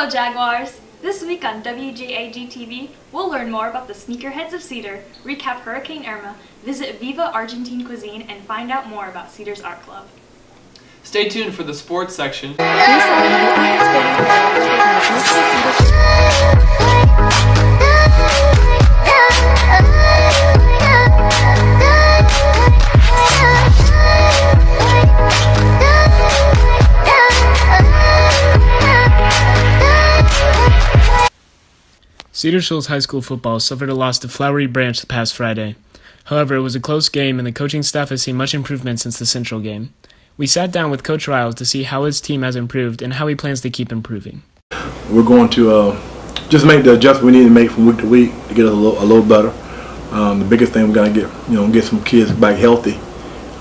Hello Jaguars! This week on WJAG-TV, we'll learn more about the sneakerheads of Cedar, recap Hurricane Irma, visit Viva Argentine Cuisine, and find out more about Cedar's Art Club. Stay tuned for the sports section. Cedar Shoals High School football suffered a loss to Flowery Branch the past Friday. However, it was a close game and the coaching staff has seen much improvement since the Central game. We sat down with Coach Riles to see how his team has improved and how he plans to keep improving. We're going to just make the adjustment we need to make from week to week to get us a little better. The biggest thing we got to get some kids back healthy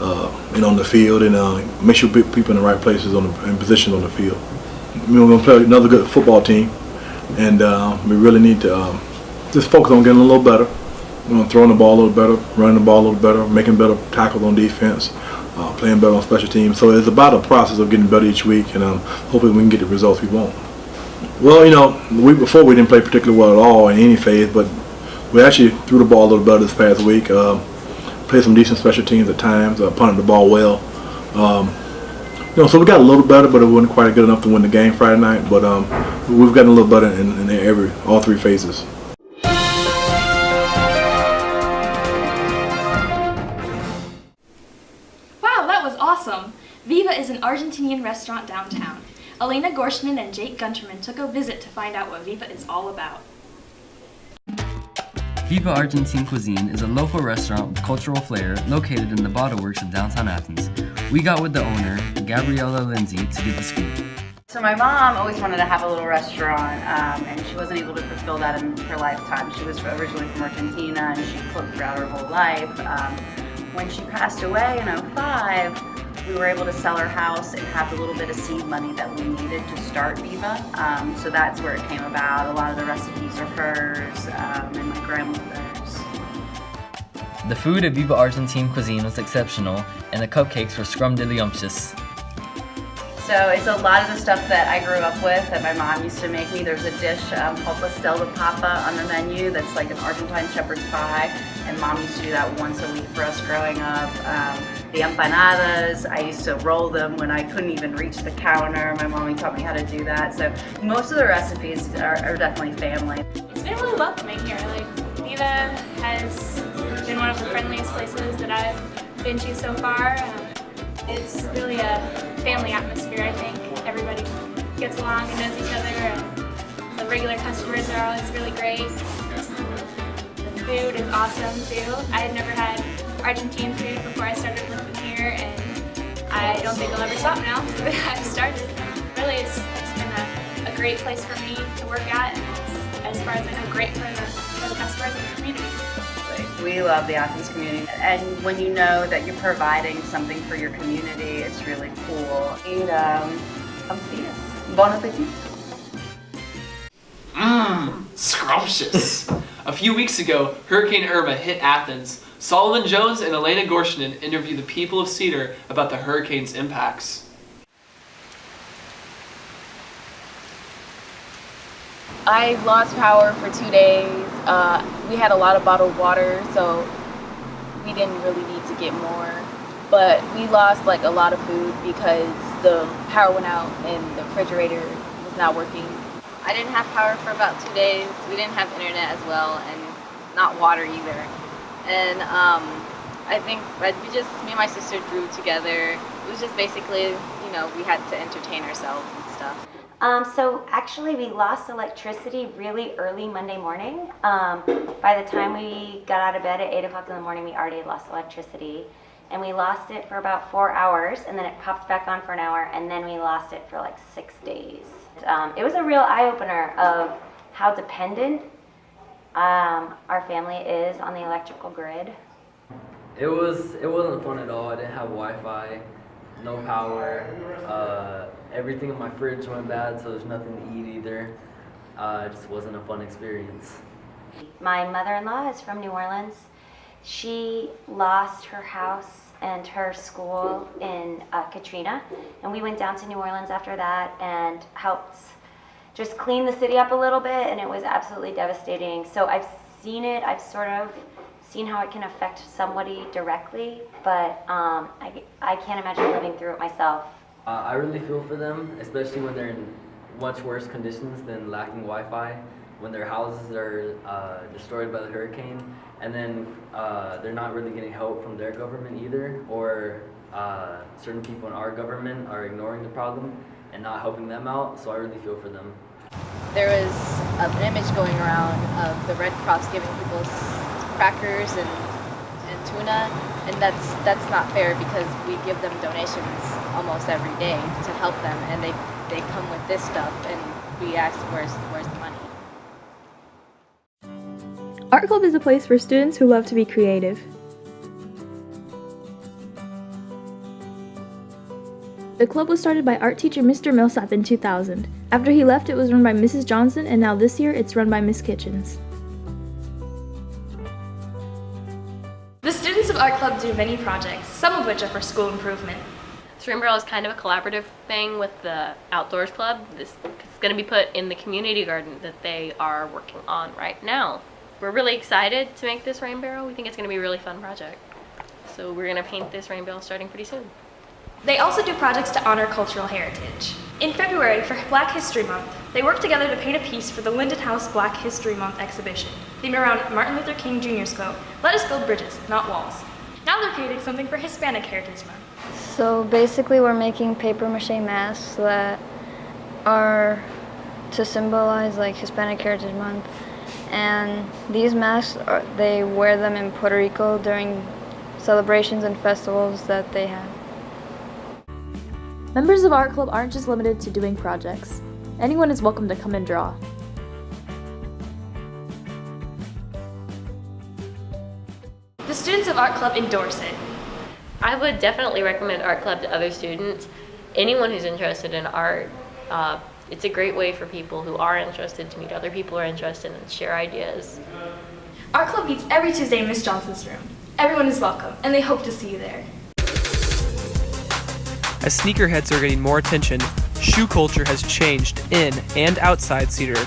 and on the field, and make sure people in the right places and positions on the field. We're going to play another good football team, and we really need to just focus on getting a little better. We're going to throwing the ball a little better, running the ball a little better, making better tackles on defense, playing better on special teams. So it's about a process of getting better each week, and hopefully we can get the results we want. Well, the week before we didn't play particularly well at all in any phase, but we actually threw the ball a little better this past week. Played some decent special teams at times, punted the ball well. So we got a little better, but it wasn't quite good enough to win the game Friday night. But we've gotten a little better in all three phases. Wow, that was awesome! Viva is an Argentinian restaurant downtown. Elena Gorshman and Jake Gunterman took a visit to find out what Viva is all about. Viva Argentine Cuisine is a local restaurant with cultural flair located in the Bottle Works of downtown Athens. We got with the owner, Gabriella Lindsay, to get the scoop. So my mom always wanted to have a little restaurant, and she wasn't able to fulfill that in her lifetime. She was originally from Argentina, and she cooked throughout her whole life. When she passed away in #05, we were able to sell our house and have the little bit of seed money that we needed to start Viva. So that's where it came about. A lot of the recipes are hers and my grandmother's. The food at Viva Argentine Cuisine was exceptional, and the cupcakes were scrumdiddlyumptious. So it's a lot of the stuff that I grew up with that my mom used to make me. There's a dish called pastel de papa on the menu that's like an Argentine shepherd's pie, and Mom used to do that once a week for us growing up. The empanadas, I used to roll them when I couldn't even reach the counter. My mommy taught me how to do that. So most of the recipes are definitely family. It's been really welcoming here. Viva has been one of the friendliest places that I've been to so far. It's really a family atmosphere, I think. Everybody gets along and knows each other, and the regular customers are always really great. The food is awesome too. I had never had Argentine food before I started living here, and I don't think I'll ever stop now that I've started. Really, it's been a great place for me to work at, and it's, as far as I know, great for the customers in the community. We love the Athens community, and when you know that you're providing something for your community, it's really cool. And come see us. Bon appetit. Scrumptious. A few weeks ago, Hurricane Irma hit Athens. Solomon Jones and Elena Gorshnan interviewed the people of Cedar about the hurricane's impacts. I lost power for 2 days. We had a lot of bottled water, so we didn't really need to get more. But we lost a lot of food because the power went out and the refrigerator was not working. I didn't have power for about 2 days. We didn't have internet as well, and not water either. And I think me and my sister grew together. It was just basically, we had to entertain ourselves and stuff. So actually we lost electricity really early Monday morning. By the time we got out of bed at 8 o'clock in the morning, we already had lost electricity. And we lost it for about 4 hours, and then it popped back on for an hour, and then we lost it for 6 days. It was a real eye-opener of how dependent our family is on the electrical grid. It wasn't fun at all. I didn't have Wi-Fi, no power. Everything in my fridge went bad, so there's nothing to eat either. It just wasn't a fun experience. My mother-in-law is from New Orleans. She lost her house and her school in Katrina, and we went down to New Orleans after that and helped just clean the city up a little bit, and it was absolutely devastating. So I've seen it, I've sort of seen how it can affect somebody directly, but I can't imagine living through it myself. I really feel for them, especially when they're in much worse conditions than lacking Wi-Fi, when their houses are destroyed by the hurricane, and then they're not really getting help from their government either, or certain people in our government are ignoring the problem and not helping them out, so I really feel for them. There was an image going around of the Red Cross giving people crackers and tuna, and that's not fair because we give them donations almost every day to help them, and they come with this stuff, and we ask where's the money. Art Club is a place for students who love to be creative. The club was started by art teacher Mr. Millsap in 2000. After he left, it was run by Mrs. Johnson, and now this year it's run by Miss Kitchens. The students of Art Club do many projects, some of which are for school improvement. This rain barrel is kind of a collaborative thing with the Outdoors Club. It's going to be put in the community garden that they are working on right now. We're really excited to make this rain barrel. We think it's going to be a really fun project. So we're going to paint this rain barrel starting pretty soon. They also do projects to honor cultural heritage. In February, for Black History Month, they worked together to paint a piece for the Linden House Black History Month exhibition, themed around Martin Luther King Jr.'s quote, "Let us build bridges, not walls." Now they're creating something for Hispanic Heritage Month. So basically we're making paper mache masks that are to symbolize like Hispanic Heritage Month. And these masks, they wear them in Puerto Rico during celebrations and festivals that they have. Members of Art Club aren't just limited to doing projects. Anyone is welcome to come and draw. The students of Art Club endorse it. I would definitely recommend Art Club to other students. Anyone who's interested in art, it's a great way for people who are interested to meet other people who are interested and share ideas. Art Club meets every Tuesday in Miss Johnson's room. Everyone is welcome, and they hope to see you there. As sneakerheads are getting more attention, shoe culture has changed in and outside Cedar.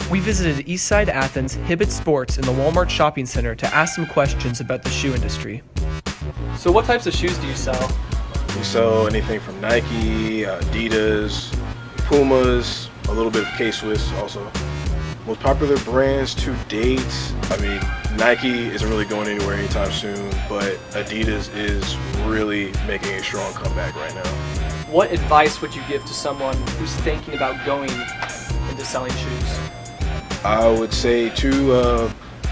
We visited Eastside Athens Hibbett Sports in the Walmart Shopping Center to ask some questions about the shoe industry. So what types of shoes do you sell? We sell anything from Nike, Adidas, Pumas, a little bit of K-Swiss also. Most popular brands to date, I mean, Nike isn't really going anywhere anytime soon, but Adidas is really making a strong comeback right now. What advice would you give to someone who's thinking about going into selling shoes? I would say to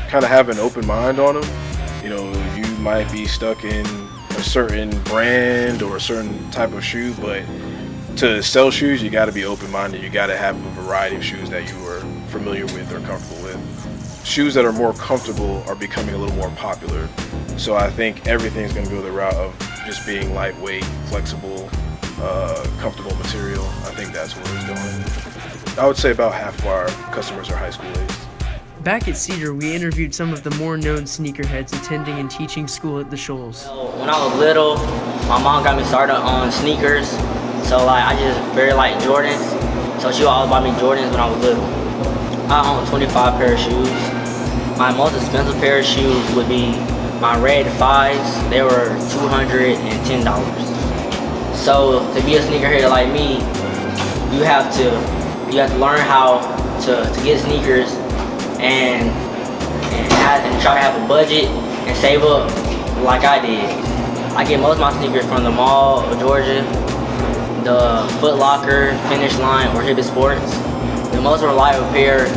kind of have an open mind on them. You know, you might be stuck in a certain brand or a certain type of shoe, but to sell shoes, you got to be open-minded. You got to have a variety of shoes that you are familiar with or comfortable with. Shoes that are more comfortable are becoming a little more popular. So I think everything's going to go the route of just being lightweight, flexible, comfortable material. I think that's where it's going. I would say about half of our customers are high school aged. Back at Cedar, we interviewed some of the more known sneakerheads attending and teaching school at the Shoals. When I was little, my mom got me started on sneakers. So I just very like Jordans. So she always bought me Jordans when I was little. I own 25 pair of shoes. My most expensive pair of shoes would be my red 5s. They were $210. So to be a sneakerhead like me, you have to learn how to get sneakers and try to have a budget and save up like I did. I get most of my sneakers from the Mall of Georgia, the Foot Locker, Finish Line, or Hibbett Sports. The most reliable pair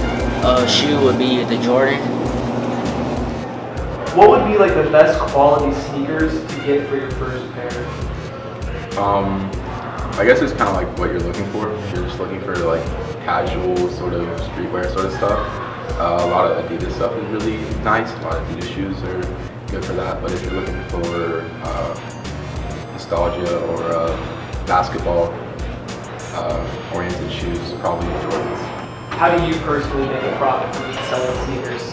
of shoe would be the Jordan. What would be like the best quality sneakers to get for your first pair? I guess it's kind of like what you're looking for. If you're just looking for like casual sort of streetwear sort of stuff, a lot of Adidas stuff is really nice. A lot of Adidas shoes are good for that. But if you're looking for nostalgia or basketball oriented shoes, probably Jordans. How do you personally make a profit from selling sneakers?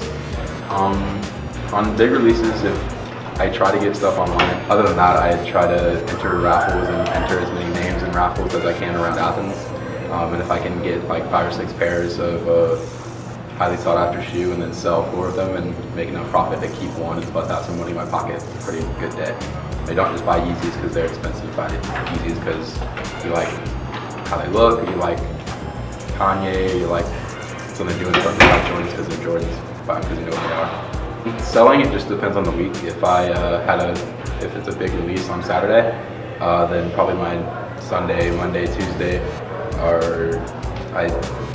On big releases, if I try to get stuff online. Other than that, I try to enter raffles and enter as many names in raffles as I can around Athens. And if I can get like 5 or 6 pairs of highly sought after shoe and then sell 4 of them and make enough profit to keep one and plus have some money in my pocket, it's a pretty good day. I don't just buy Yeezys because they're expensive. I buy Yeezys because you like how they look, you like Kanye, you like something they're doing. Something like Jordans because they're Jordans, buy them because you know what they are. Selling, it just depends on the week. If if it's a big release on Saturday, then probably my Sunday, Monday, Tuesday I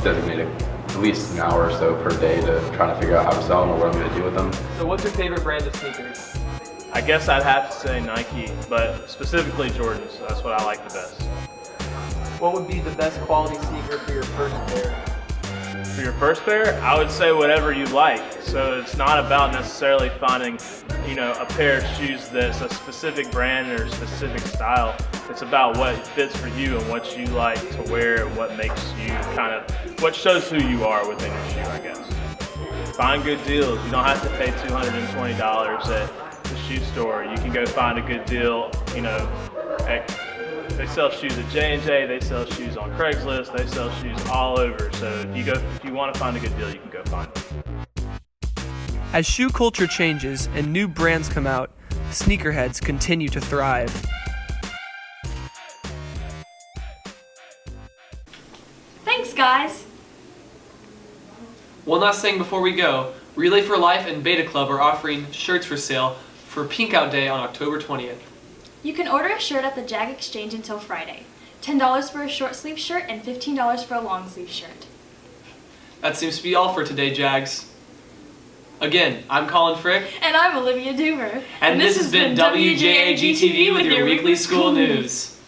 designate at least an hour or so per day to try to figure out how to sell them or what I'm going to do with them. So what's your favorite brand of sneakers? I guess I'd have to say Nike, but specifically Jordans. That's what I like the best. What would be the best quality sneaker for your first pair? For your first pair, I would say whatever you like. So it's not about necessarily finding, a pair of shoes that's a specific brand or a specific style. It's about what fits for you and what you like to wear and what makes you what shows who you are within your shoe, I guess. Find good deals. You don't have to pay $220 at the shoe store. You can go find a good deal, they sell shoes at J&J, they sell shoes on Craigslist, they sell shoes all over. So if you want to find a good deal, you can go find it. As shoe culture changes and new brands come out, sneakerheads continue to thrive. Thanks, guys. One last thing before we go. Relay for Life and Beta Club are offering shirts for sale for Pink Out Day on October 20th. You can order a shirt at the JAG Exchange until Friday. $10 for a short sleeve shirt and $15 for a long sleeve shirt. That seems to be all for today, Jags. Again, I'm Colin Frick. And I'm Olivia Duver. And this has been WJAG-TV with your weekly school news.